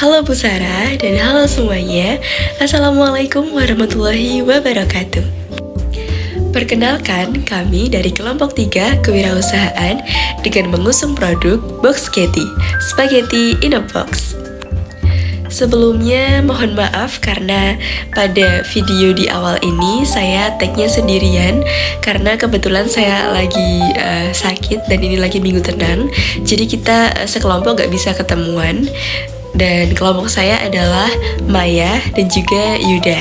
Halo Bu Sarah dan halo semuanya. Assalamualaikum warahmatullahi wabarakatuh. Perkenalkan, kami dari kelompok 3 kewirausahaan dengan mengusung produk Boxgetty, Spaghetti in a Box. Sebelumnya mohon maaf karena pada video di awal ini saya tag-nya sendirian karena kebetulan saya lagi sakit dan ini lagi minggu tenang. Jadi kita sekelompok gak bisa ketemuan. Dan kelompok saya adalah Maya dan juga Yuda.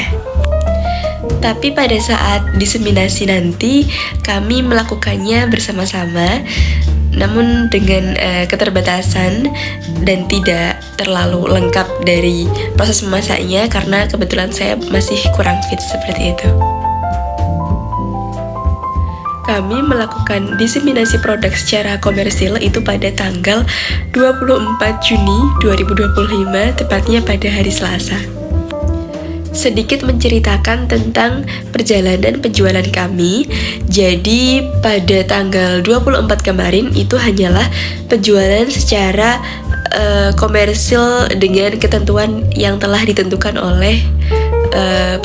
Tapi pada saat diseminasi nanti kami melakukannya bersama-sama, namun dengan keterbatasan dan tidak terlalu lengkap dari proses memasaknya karena kebetulan saya masih kurang fit seperti itu. Kami melakukan diseminasi produk secara komersil itu pada tanggal 24 Juni 2025, tepatnya pada hari Selasa. Sedikit menceritakan tentang perjalanan penjualan kami. Jadi pada tanggal 24 kemarin itu hanyalah penjualan secara komersil dengan ketentuan yang telah ditentukan oleh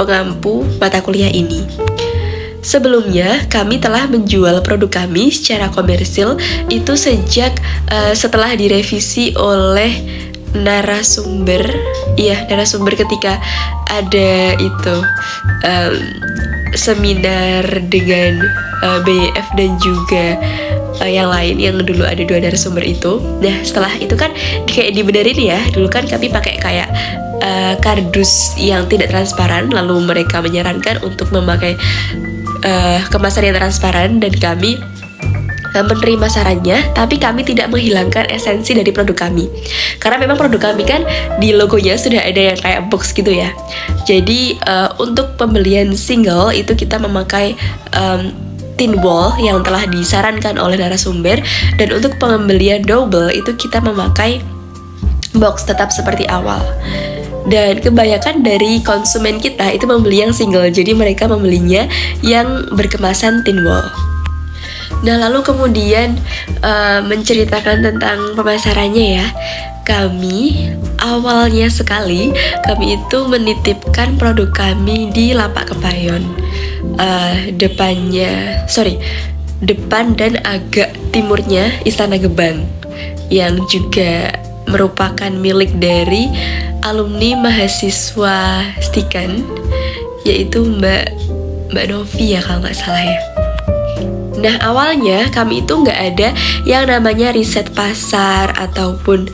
pengampu mata kuliah ini. Sebelumnya, kami telah menjual produk kami secara komersil itu sejak setelah direvisi oleh narasumber ketika ada itu seminar dengan BF dan juga yang lain yang dulu ada 2 narasumber itu. Nah, setelah itu kan kayak dibenerin ya. Dulu kan kami pakai kayak kardus yang tidak transparan, lalu mereka menyarankan untuk memakai kemasan yang transparan dan kami menerima sarannya, tapi kami tidak menghilangkan esensi dari produk kami karena memang produk kami kan di logonya sudah ada yang kayak box gitu ya. Jadi untuk pembelian single itu kita memakai thin wall yang telah disarankan oleh narasumber, dan untuk pembelian double itu kita memakai box tetap seperti awal. Dan kebanyakan dari konsumen kita itu membeli yang single, jadi mereka membelinya yang berkemasan thin wall. Nah, lalu kemudian menceritakan tentang pemasarannya ya. Kami awalnya sekali kami itu menitipkan produk kami di Lapak Kepayon, depan dan agak timurnya Istana Gebang, yang juga merupakan milik dari alumni mahasiswa Stikan, yaitu Mbak Novi ya kalau nggak salah ya. Nah, awalnya kami itu nggak ada yang namanya riset pasar ataupun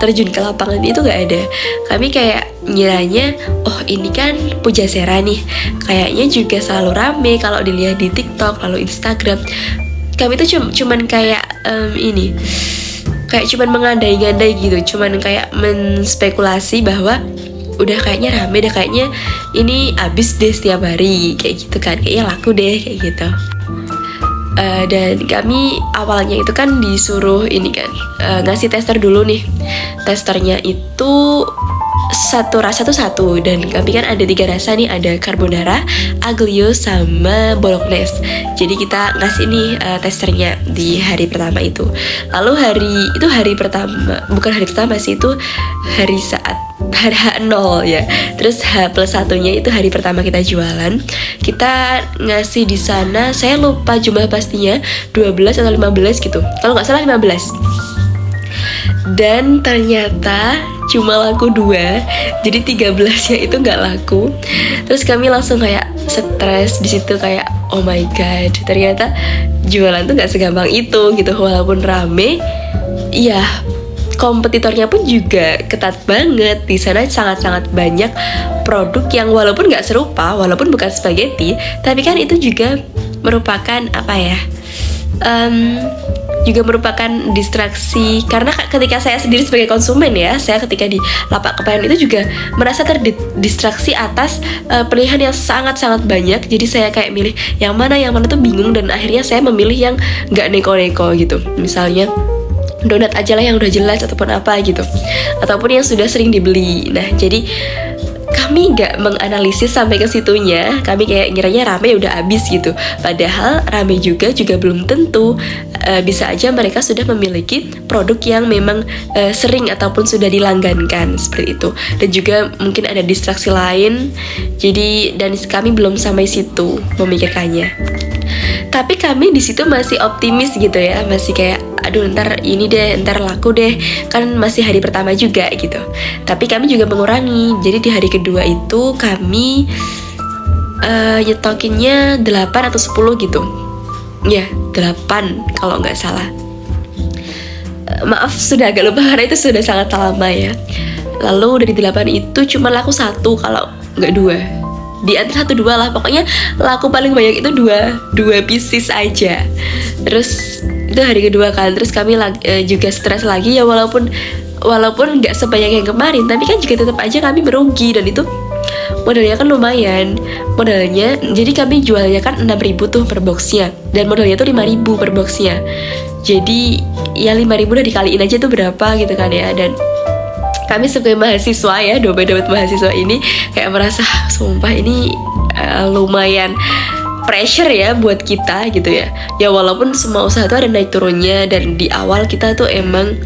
terjun ke lapangan, itu nggak ada. Kami kayak ngiranya, oh ini kan Pujasera nih, kayaknya juga selalu rame kalau dilihat di TikTok lalu Instagram. Kami tuh cuman kayak kayak cuman mengandai-ngandai gitu, cuman kayak menspekulasi bahwa udah kayaknya rame, udah kayaknya ini abis deh setiap hari, kayak gitu kan, kayaknya laku deh, kayak gitu. Dan kami awalnya itu kan disuruh ngasih tester dulu nih. Testernya itu satu rasa tuh satu, dan kami kan ada 3 rasa nih, ada carbonara, aglio, sama bolognese. Jadi kita ngasih nih testernya di hari pertama itu. Lalu hari pertama, bukan hari pertama sih, itu hari H0 ya. Terus H+1-nya itu hari pertama kita jualan. Kita ngasih di sana, saya lupa jumlah pastinya 12 atau 15 gitu. Kalau nggak salah 15. Dan ternyata cuma laku 2, jadi 13-nya itu nggak laku. Terus kami langsung kayak stres di situ, kayak oh my god, ternyata jualan tuh nggak segampang itu gitu. Walaupun rame, iya, kompetitornya pun juga ketat banget. Di sana sangat-sangat banyak produk yang walaupun nggak serupa, walaupun bukan spaghetti, tapi kan itu juga merupakan juga merupakan distraksi. Karena ketika saya sendiri sebagai konsumen ya, saya ketika di Lapak Kepayon itu juga merasa terdistraksi atas pilihan yang sangat-sangat banyak. Jadi saya kayak milih yang mana tuh bingung, dan akhirnya saya memilih yang nggak neko-neko gitu. Misalnya donat aja lah yang udah jelas ataupun apa gitu, ataupun yang sudah sering dibeli. Nah, jadi kami nggak menganalisis sampai ke situnya. Kami kayak ngiranya rame udah habis gitu. Padahal rame juga belum tentu. Bisa aja mereka sudah memiliki produk yang memang sering ataupun sudah dilanggankan seperti itu. Dan juga mungkin ada distraksi lain. Jadi dan kami belum sampai situ memikirkannya. Tapi kami di situ masih optimis gitu ya, masih kayak aduh ntar ini deh, ntar laku deh, kan masih hari pertama juga gitu. Tapi kami juga mengurangi, jadi di hari kedua itu kami nyetokinnya 8 atau 10 gitu. Ya 8 kalau nggak salah. Maaf sudah agak lupa karena itu sudah sangat lama ya. Lalu dari 8 itu cuma laku 1 kalau nggak 2. Di antara 1-2 lah, pokoknya laku paling banyak itu 2 pieces aja. Terus itu hari kedua kan, terus kami juga stres lagi ya, walaupun nggak sebanyak yang kemarin, tapi kan juga tetap aja kami merugi. Dan itu modalnya kan lumayan, modalnya jadi kami jualnya kan 6.000 tuh per boxnya, dan modalnya tuh 5.000 per boxnya. Jadi ya 5.000 udah dikaliin aja tuh berapa gitu kan ya. Dan kami sebagai mahasiswa ya, dompet mahasiswa ini kayak merasa sumpah ini lumayan pressure ya buat kita gitu ya. Ya walaupun semua usaha itu ada naik turunnya, dan di awal kita tuh emang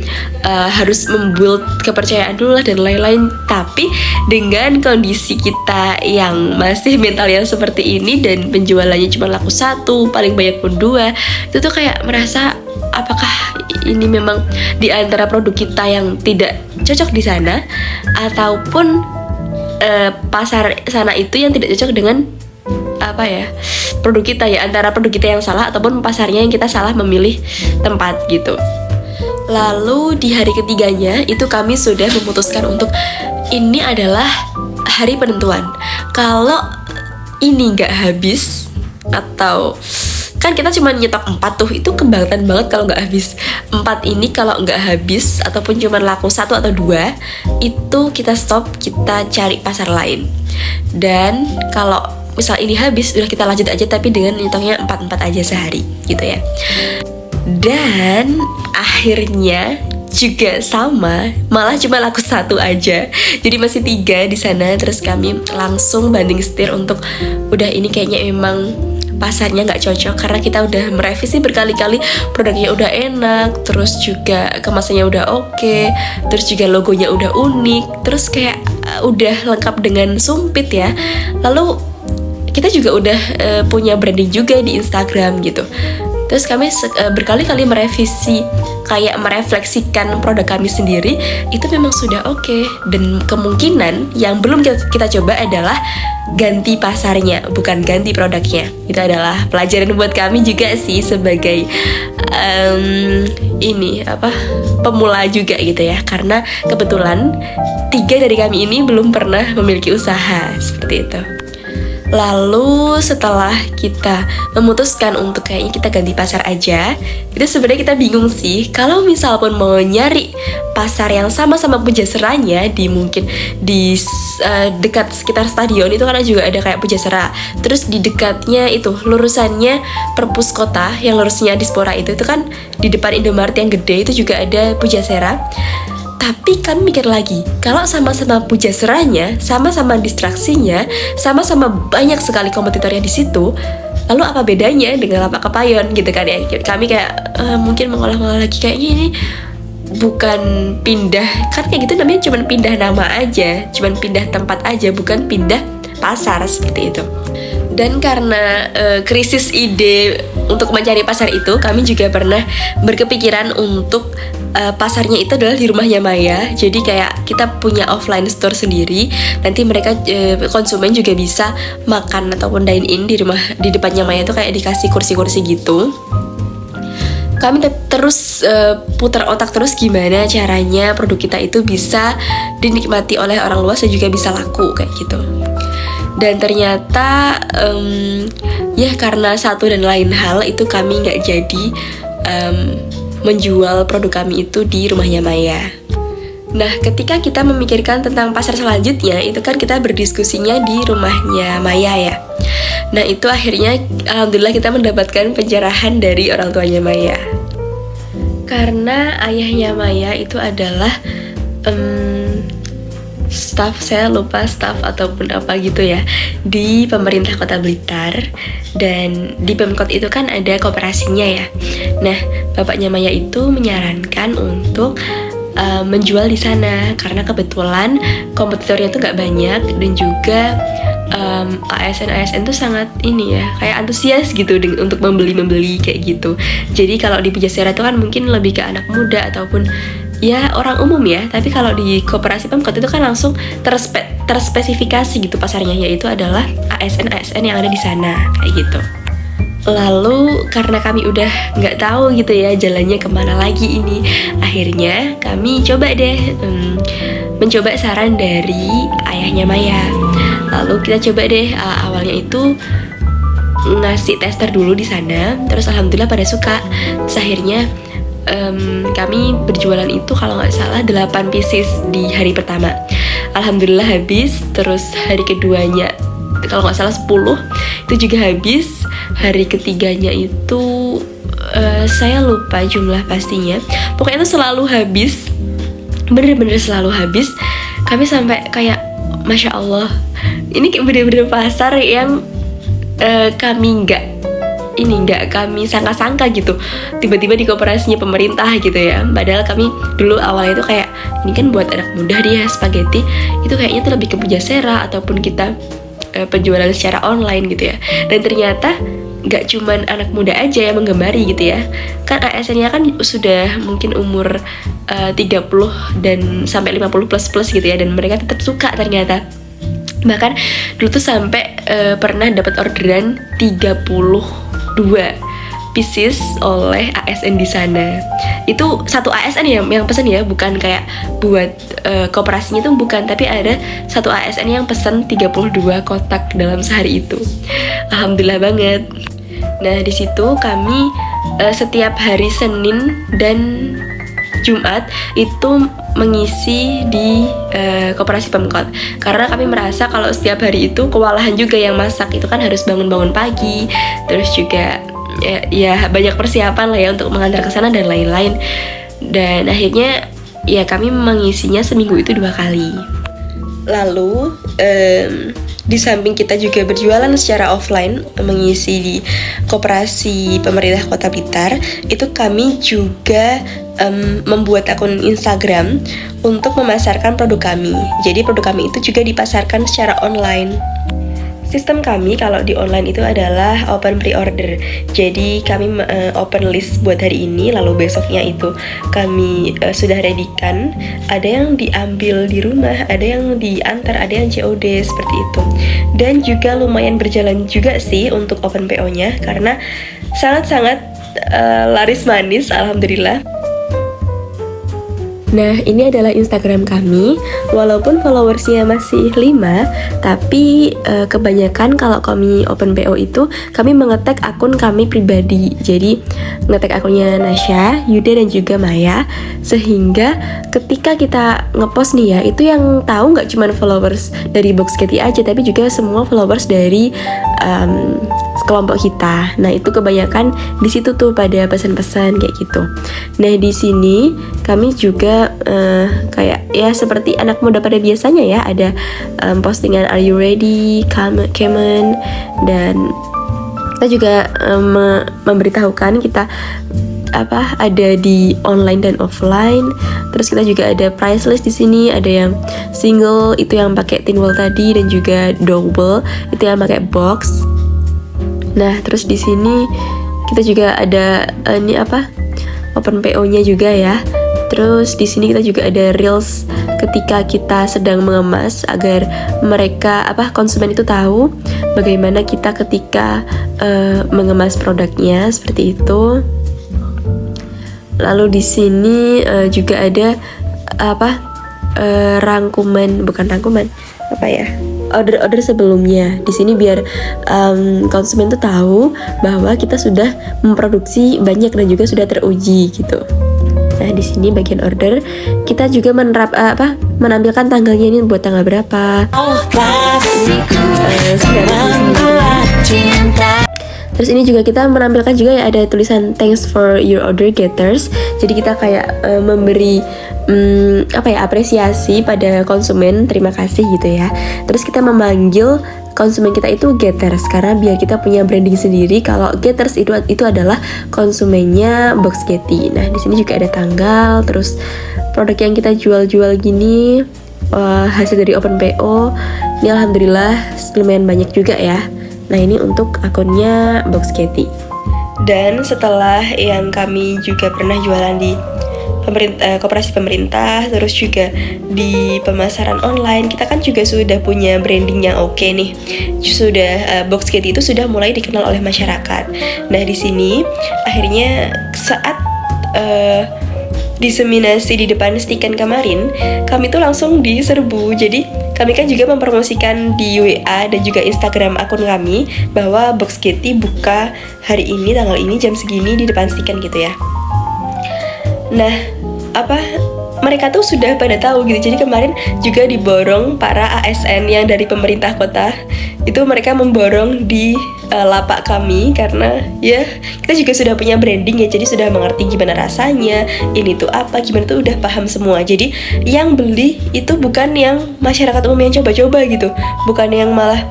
harus membuild kepercayaan dulu lah dan lain-lain. Tapi dengan kondisi kita yang masih mental yang seperti ini dan penjualannya cuma laku 1, paling banyak pun 2, itu tuh kayak merasa apakah ini memang di antara produk kita yang tidak cocok di sana, ataupun pasar sana itu yang tidak cocok dengan produk kita ya, antara produk kita yang salah ataupun pasarnya yang kita salah memilih tempat gitu. Lalu di hari ketiganya itu kami sudah memutuskan untuk ini adalah hari penentuan. Kalau ini nggak habis, atau kan kita cuma nyetok 4 tuh, itu kebangetan banget kalau nggak habis. 4 ini kalau nggak habis ataupun cuma laku 1 atau 2, itu kita stop, kita cari pasar lain. Dan kalau misal ini habis, udah kita lanjut aja tapi dengan nyetoknya 4 aja sehari gitu ya. Dan akhirnya juga sama, malah cuma laku 1 aja. Jadi masih 3 di sana. Terus kami langsung banding setir untuk udah ini kayaknya emang pasarnya nggak cocok, karena kita udah merevisi berkali-kali, produknya udah enak, terus juga kemasannya udah oke, terus juga logonya udah unik, terus kayak udah lengkap dengan sumpit ya. Lalu kita juga udah punya branding juga di Instagram gitu. Terus kami berkali-kali merevisi, kayak merefleksikan produk kami sendiri, itu memang sudah oke. Dan kemungkinan yang belum kita coba adalah ganti pasarnya, bukan ganti produknya. Itu adalah pelajaran buat kami juga sih, sebagai pemula juga gitu ya. Karena kebetulan 3 dari kami ini belum pernah memiliki usaha seperti itu. Lalu setelah kita memutuskan untuk kayaknya kita ganti pasar aja, itu sebenarnya kita bingung sih, kalau misal pun mau nyari pasar yang sama-sama Pujaseranya mungkin di dekat sekitar stadion itu kan juga ada kayak Pujasera. Terus di dekatnya itu lurusannya Perpus Kota yang lurusnya Dispora itu kan di depan Indomaret yang gede itu juga ada Pujasera. Tapi kami mikir lagi, kalau sama-sama Pujaseranya, sama-sama distraksinya, sama-sama banyak sekali kompetitornya di situ, lalu apa bedanya dengan Lapak Kepayon gitu kan ya? Kami kayak mungkin mengolah-olah lagi, kayaknya ini bukan pindah, kan kayak gitu namanya cuman pindah nama aja, cuman pindah tempat aja, bukan pindah pasar seperti itu. Dan karena krisis ide untuk mencari pasar itu, kami juga pernah berkepikiran untuk pasarnya itu adalah di rumahnya Maya. Jadi kayak kita punya offline store sendiri. Nanti mereka konsumen juga bisa makan ataupun dine in di depannya Maya itu kayak dikasih kursi-kursi gitu. Kami terus putar otak terus gimana caranya produk kita itu bisa dinikmati oleh orang luas dan juga bisa laku kayak gitu. Dan ternyata ya karena satu dan lain hal itu kami nggak jadi menjual produk kami itu di rumahnya Maya. Nah, ketika kita memikirkan tentang pasar selanjutnya, itu kan kita berdiskusinya di rumahnya Maya ya. Nah, itu akhirnya alhamdulillah kita mendapatkan pencerahan dari orang tuanya Maya. Karena ayahnya Maya itu adalah staff, saya lupa staff ataupun apa gitu ya, di pemerintah Kota Blitar. Dan di Pemkot itu kan ada koperasinya ya. Nah, bapaknya Maya itu menyarankan untuk menjual di sana karena kebetulan kompetitornya tuh nggak banyak, dan juga ASN tuh sangat ini ya, kayak antusias gitu untuk membeli kayak gitu. Jadi kalau di Pujasera itu kan mungkin lebih ke anak muda ataupun ya orang umum ya, tapi kalau di koperasi Pemkot itu kan langsung terspesifikasi gitu pasarnya, yaitu adalah ASN yang ada di sana kayak gitu. Lalu karena kami udah nggak tahu gitu ya jalannya kemana lagi ini, akhirnya kami coba deh mencoba saran dari ayahnya Maya. Lalu kita coba deh awalnya itu ngasih tester dulu di sana, terus alhamdulillah pada suka. Terus akhirnya kami berjualan itu kalau nggak salah 8 pieces di hari pertama. Alhamdulillah habis, terus hari keduanya kalau nggak salah 10 itu juga habis. Hari ketiganya itu saya lupa jumlah pastinya, pokoknya itu selalu habis, bener-bener selalu habis. Kami sampai kayak Masya Allah, ini kayak bener-bener pasar yang kami nggak kami sangka-sangka gitu, tiba-tiba di koperasinya pemerintah gitu ya. Padahal kami dulu awalnya itu kayak ini kan buat anak muda dia spaghetti, itu kayaknya tuh lebih ke Pujasera ataupun kita penjualan secara online gitu ya. Dan ternyata gak cuman anak muda aja yang menggemari gitu ya, kan ASN-nya kan sudah mungkin umur 30 dan sampai 50 plus gitu ya, dan mereka tetap suka ternyata. Bahkan dulu tuh sampai pernah dapat orderan 32 pieces oleh ASN di sana. Itu satu ASN ya yang pesan ya, bukan kayak buat koperasinya tuh bukan, tapi ada satu ASN yang pesan 32 kotak dalam sehari itu. Alhamdulillah banget. Nah, di situ kami setiap hari Senin dan Jumat itu mengisi di koperasi Pemkot, karena kami merasa kalau setiap hari itu kewalahan juga yang masak, itu kan harus bangun-bangun pagi, terus juga ya banyak persiapan lah ya untuk mengantar ke sana dan lain-lain. Dan akhirnya ya kami mengisinya seminggu itu 2 kali. Lalu di samping kita juga berjualan secara offline, mengisi di koperasi pemerintah Kota Blitar, itu kami juga membuat akun Instagram untuk memasarkan produk kami. Jadi produk kami itu juga dipasarkan secara online. Sistem kami kalau di online itu adalah open pre-order. Jadi kami open list buat hari ini, lalu besoknya itu kami sudah ready-kan. Ada yang diambil di rumah, ada yang diantar, ada yang COD seperti itu. Dan juga lumayan berjalan juga sih untuk open PO-nya, karena sangat-sangat laris manis, alhamdulillah. Nah, ini adalah Instagram kami. Walaupun followersnya masih 5, tapi kebanyakan kalau kami open PO itu kami mengetek akun kami pribadi. Jadi ngetek akunnya Nasya, Yuda dan juga Maya, sehingga ketika kita ngepost nih ya, itu yang tahu nggak cuma followers dari Box Kitty aja, tapi juga semua followers dari kelompok kita. Nah, itu kebanyakan di situ tuh pada pesan-pesan kayak gitu. Nah, di sini kami juga kayak ya seperti anak muda pada biasanya ya, ada postingan Are you ready? Come on. Dan kita juga memberitahukan kita ada di online dan offline. Terus kita juga ada price list di sini, ada yang single itu yang pakai tin wall tadi, dan juga double itu yang pakai box. Nah, terus di sini kita juga ada open PO-nya juga ya. Terus di sini kita juga ada reels ketika kita sedang mengemas, agar mereka konsumen itu tahu bagaimana kita ketika mengemas produknya seperti itu. Lalu di sini juga ada order sebelumnya di sini, biar konsumen tuh tahu bahwa kita sudah memproduksi banyak dan juga sudah teruji gitu. Nah, di sini bagian order kita juga menampilkan tanggalnya, ini buat tanggal berapa. Terus ini juga kita menampilkan juga ya, ada tulisan thanks for your order getters. Jadi kita kayak memberi apa ya, apresiasi pada konsumen, terima kasih gitu ya. Terus kita memanggil konsumen kita itu Getters karena biar kita punya branding sendiri kalau Getters itu adalah konsumennya Box Getty. Nah di sini juga ada tanggal, terus produk yang kita jual gini, hasil dari Open PO ini alhamdulillah lumayan banyak juga ya. Nah ini untuk akunnya Box Getty. Dan setelah yang kami juga pernah jualan di koperasi pemerintah, terus juga di pemasaran online, kita kan juga sudah punya branding yang oke nih. Sudah Box Getty itu sudah mulai dikenal oleh masyarakat. Nah di sini akhirnya saat diseminasi di depan stikan kemarin, kami tuh langsung diserbu. Jadi kami kan juga mempromosikan di WA dan juga Instagram akun kami bahwa Box Getty buka hari ini tanggal ini jam segini di depan stikan gitu ya. Nah, mereka tuh sudah pada tahu gitu. Jadi kemarin juga diborong para ASN yang dari pemerintah kota. Itu mereka memborong di lapak kami karena ya kita juga sudah punya branding ya. Jadi sudah mengerti gimana rasanya, ini tuh apa, gimana tuh udah paham semua. Jadi yang beli itu bukan yang masyarakat umum yang coba-coba gitu. Bukan yang malah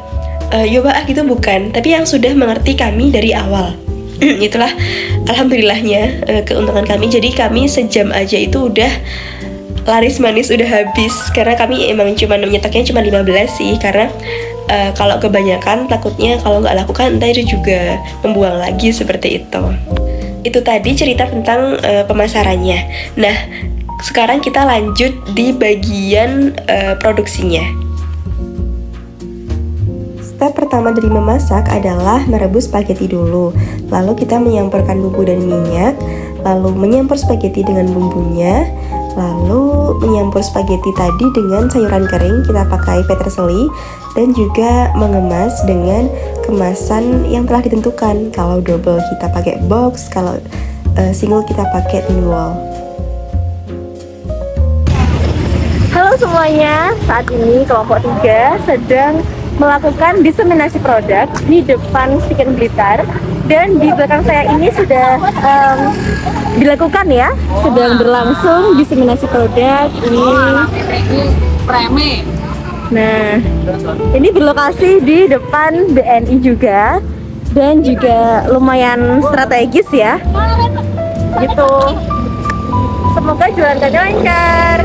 yoba gitu, bukan. Tapi yang sudah mengerti kami dari awal. Itulah alhamdulillahnya keuntungan kami. Jadi kami sejam aja itu udah laris manis, udah habis. Karena kami emang cuma nyetoknya cuma 15 sih. Karena kalau kebanyakan takutnya kalau nggak lakukan entah itu juga membuang lagi seperti itu. Itu tadi cerita tentang pemasarannya. Nah sekarang kita lanjut di bagian produksinya. Step pertama dari memasak adalah merebus spaghetti dulu. Lalu kita menyampurkan bumbu dan minyak, lalu menyampur spaghetti dengan bumbunya, lalu menyampur spaghetti tadi dengan sayuran kering, kita pakai peterseli, dan juga mengemas dengan kemasan yang telah ditentukan. Kalau double kita pakai box, kalau single kita pakai thin wall. Halo semuanya, saat ini kelompok 3 sedang melakukan diseminasi produk di depan Stiken Blitar, dan di belakang saya ini sudah dilakukan ya, sedang berlangsung diseminasi produk ini. Nah, ini berlokasi di depan BNI juga, dan juga lumayan strategis ya, gitu. Semoga jualannya lancar.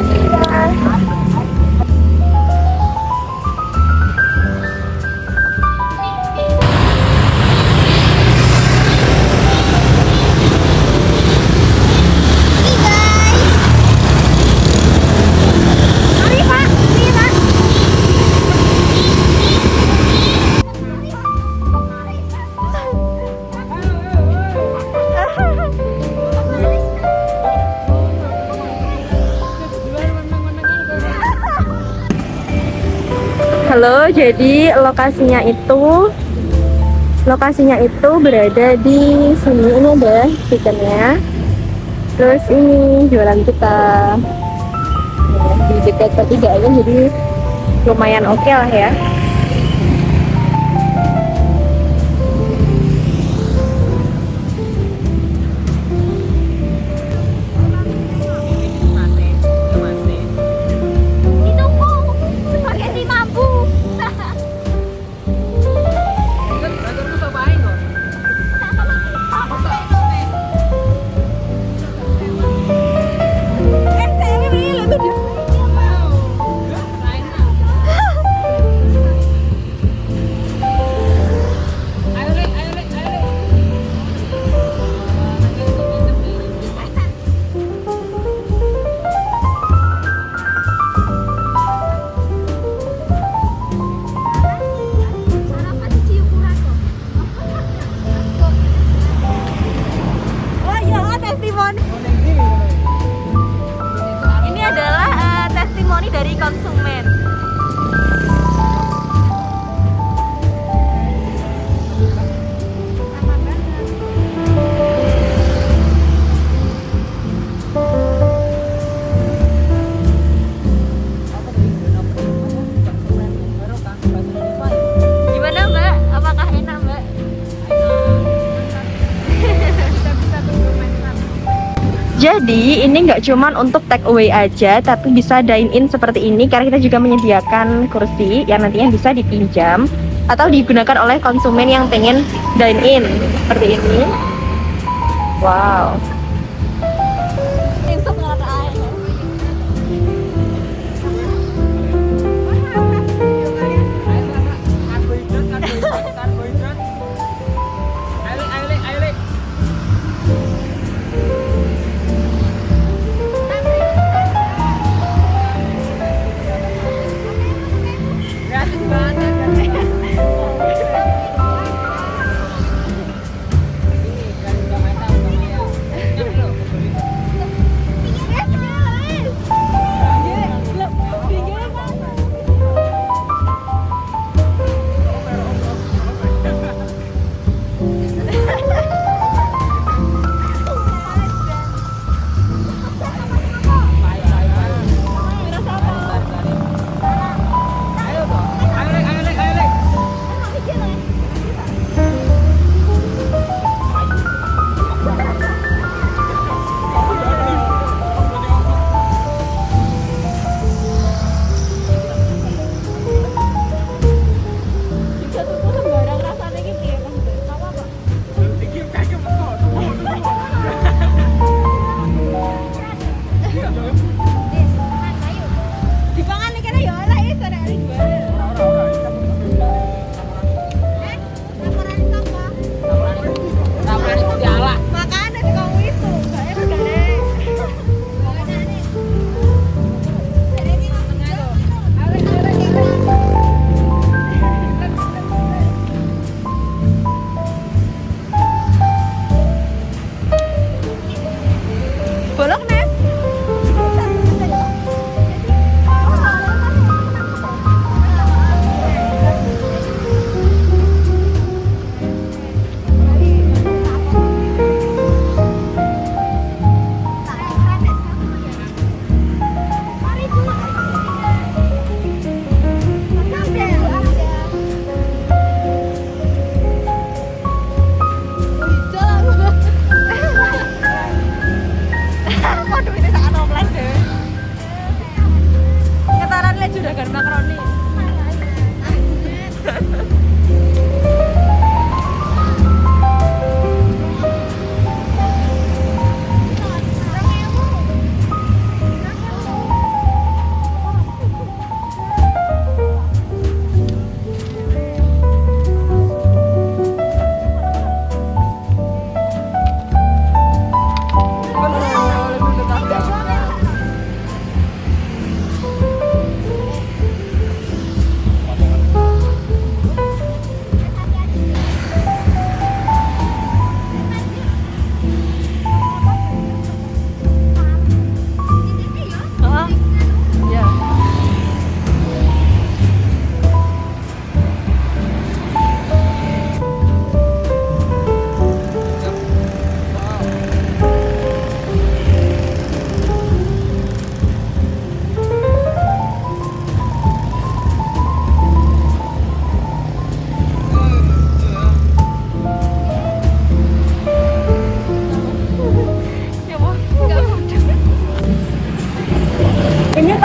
Halo, jadi lokasinya itu berada di sini. Ini ada stikernya. Terus ini jualan kita. Nah, di dekat pertigaan, jadi lumayan oke lah ya. Jadi ini nggak cuman untuk take away aja, tapi bisa dine in seperti ini karena kita juga menyediakan kursi yang nantinya bisa dipinjam atau digunakan oleh konsumen yang pengen dine in seperti ini. Wow.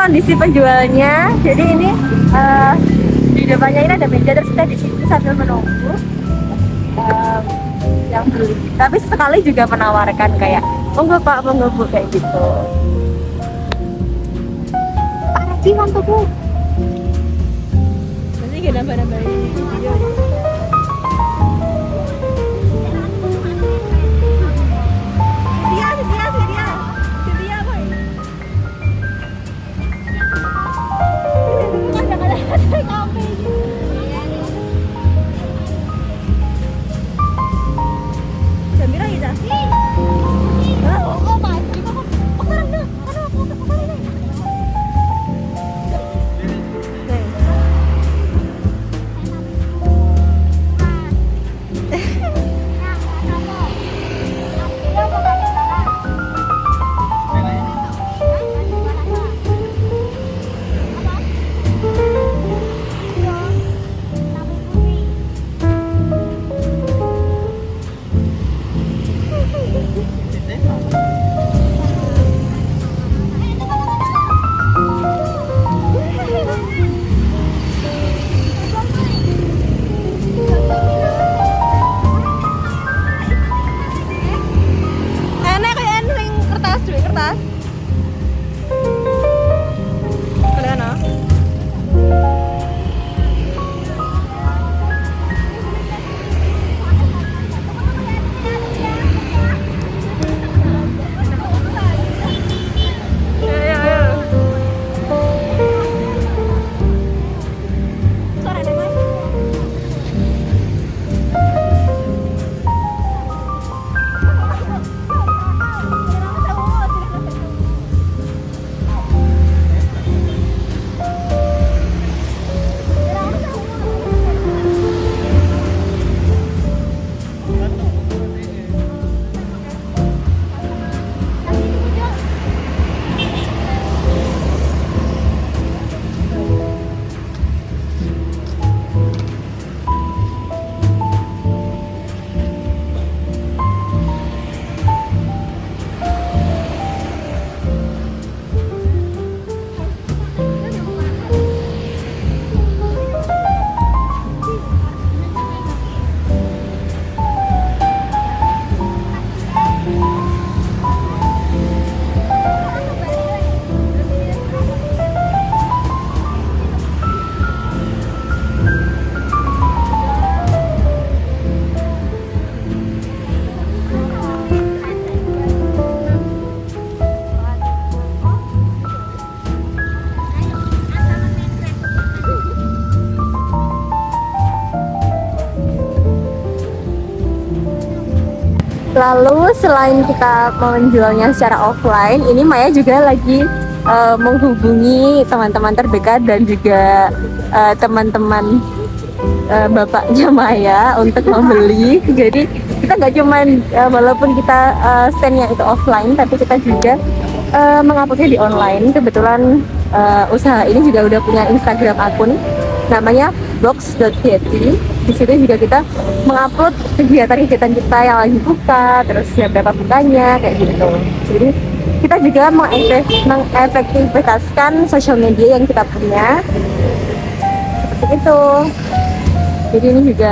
Kondisi penjualnya, jadi ini di depannya ini ada meja, terus kita di sini sambil menunggu yang beli. Tapi sesekali juga menawarkan kayak monggo pak, monggo bu, kayak gitu. Pak Raji mantap bu. Nanti kita nambah-nambah video. Lalu selain kita menjualnya secara offline, ini Maya juga lagi menghubungi teman-teman terdekat dan juga teman-teman bapaknya Maya untuk membeli. Jadi kita nggak cuman walaupun kita standnya itu offline, tapi kita juga menguploadnya di online. Kebetulan usaha ini juga udah punya Instagram akun namanya box.yeti. Di situ juga kita mengupload kegiatan-kegiatan kita yang lagi buka, terus jam berapa bukanya, kayak gitu. Jadi kita juga mengefektivitaskan sosial media yang kita punya seperti itu. Jadi ini juga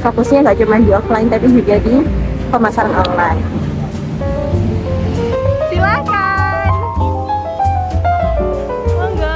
fokusnya nggak cuma di offline tapi juga di pemasaran online. Silakan. Monggo.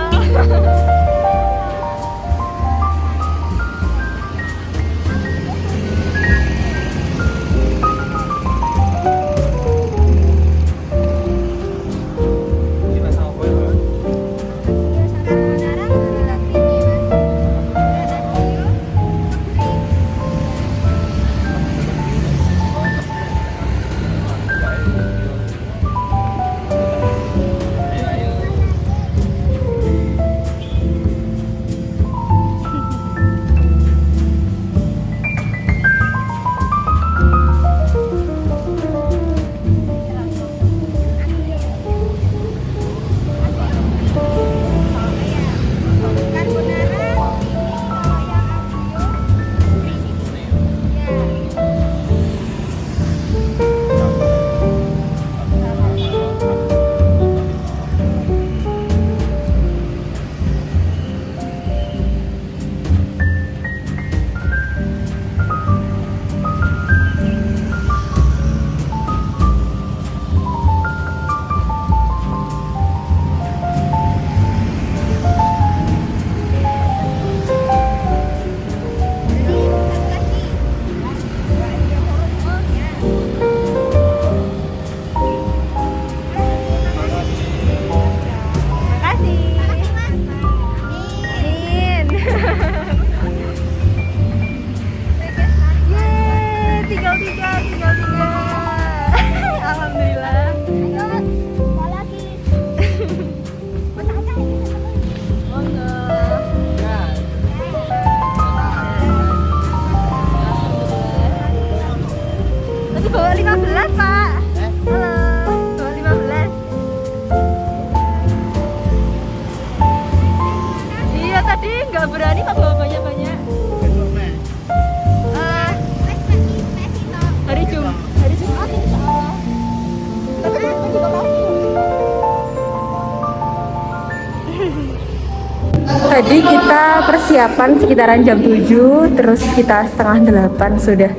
Jadi kita persiapan sekitaran jam 7, terus kita setengah 8 sudah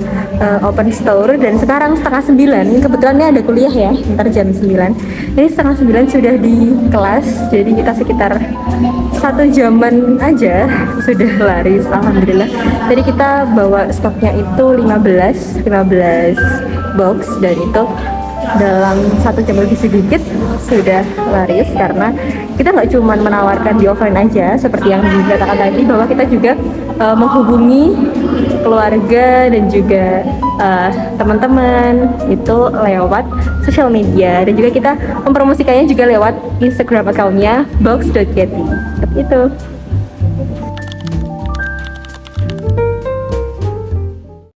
open store, dan sekarang setengah 9, kebetulan ini ada kuliah ya, ntar jam 9. Ini setengah 9 sudah di kelas, jadi kita sekitar 1 jaman aja sudah laris, alhamdulillah. Jadi kita bawa stoknya itu 15 box, dan itu dalam 1 jam lebih sedikit sudah laris, karena kita nggak cuma menawarkan di offline aja seperti yang dikatakan tadi, bahwa kita juga menghubungi keluarga dan juga teman-teman itu lewat sosial media, dan juga kita mempromosikannya juga lewat Instagram account-nya box.yeti. Seperti itu.